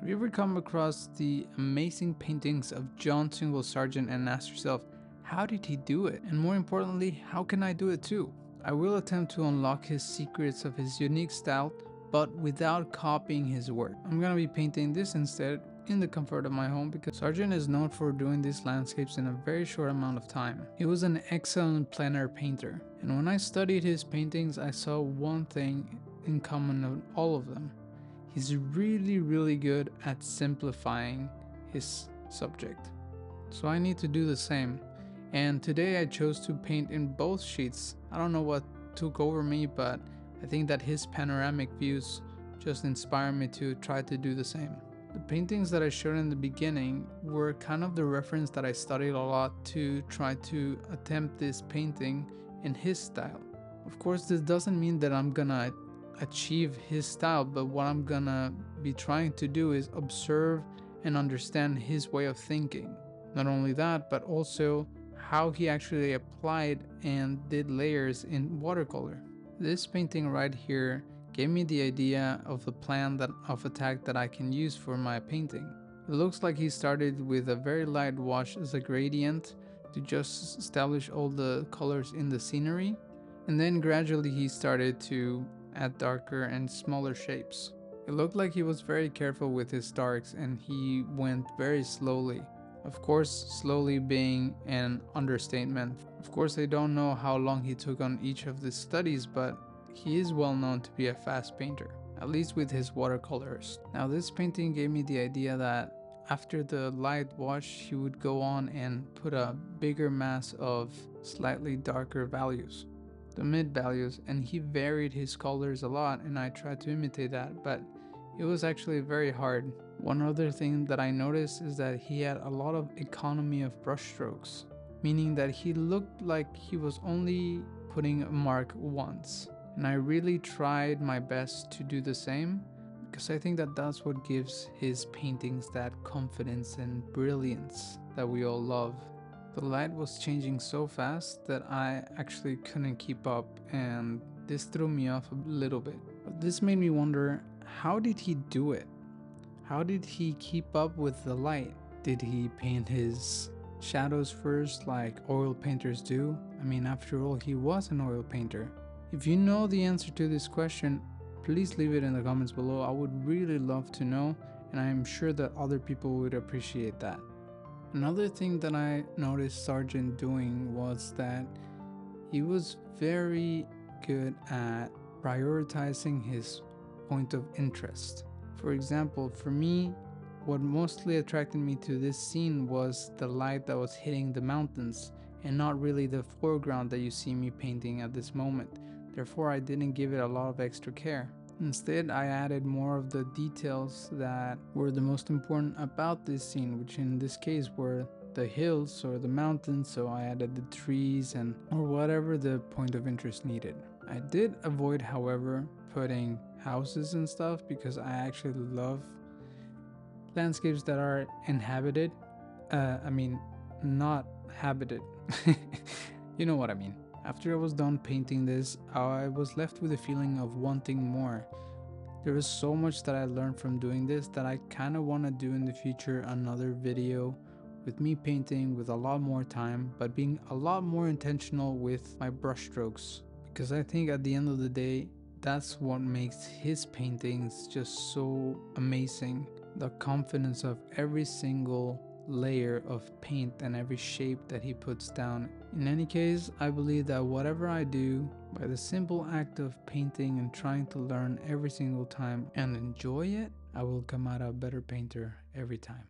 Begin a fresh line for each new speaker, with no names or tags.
Have you ever come across the amazing paintings of John Singer Sargent and asked yourself, how did he do it? And more importantly, how can I do it too? I will attempt to unlock his secrets of his unique style, but without copying his work. I'm gonna be painting this instead in the comfort of my home because Sargent is known for doing these landscapes in a very short amount of time. He was an excellent plein air painter, and when I studied his paintings, I saw one thing in common on all of them. He's really good at simplifying his subject. So I need to do the same. And today I chose to paint in both sheets. I don't know what took over me, but I think that his panoramic views just inspired me to try to do the same. The paintings that I showed in the beginning were kind of the reference that I studied a lot to try to attempt this painting in his style. Of course, this doesn't mean that I'm gonna achieve his style, but what I'm gonna be trying to do is observe and understand his way of thinking. Not only that, but also how he actually applied and did layers in watercolor. This painting right here gave me the idea of the plan of attack that I can use for my painting. It looks like he started with a very light wash as a gradient to just establish all the colors in the scenery, and then gradually he started to add darker and smaller shapes. It looked like he was very careful with his darks and he went very slowly. Of course, slowly being an understatement. Of course, I don't know how long he took on each of the studies, but he is well known to be a fast painter, at least with his watercolors. Now this painting gave me the idea that after the light wash, he would go on and put a bigger mass of slightly darker values, the mid values, and he varied his colors a lot, and I tried to imitate that, but it was actually very hard. One other thing that I noticed is that he had a lot of economy of brushstrokes, meaning that he looked like he was only putting a mark once. And I really tried my best to do the same because I think that that's what gives his paintings that confidence and brilliance that we all love. The light was changing so fast that I actually couldn't keep up, and this threw me off a little bit. But this made me wonder, how did he do it? How did he keep up with the light? Did he paint his shadows first like oil painters do? I mean, after all, he was an oil painter. If you know the answer to this question, please leave it in the comments below. I would really love to know, and I am sure that other people would appreciate that. Another thing that I noticed Sargent doing was that he was very good at prioritizing his point of interest. For example, for me, what mostly attracted me to this scene was the light that was hitting the mountains and not really the foreground that you see me painting at this moment. Therefore, I didn't give it a lot of extra care. Instead, I added more of the details that were the most important about this scene, which in this case were the hills or the mountains, so I added the trees or whatever the point of interest needed. I did avoid, however, putting houses and stuff because I actually love landscapes that are inhabited. Not habited. You know what I mean. After I was done painting this, I was left with a feeling of wanting more. There was so much that I learned from doing this that I kind of want to do in the future another video with me painting with a lot more time, but being a lot more intentional with my brush strokes. Because I think at the end of the day, that's what makes his paintings just so amazing. The confidence of every single layer of paint and every shape that he puts down. In any case, I believe that whatever I do, by the simple act of painting and trying to learn every single time and enjoy it, I will come out a better painter every time.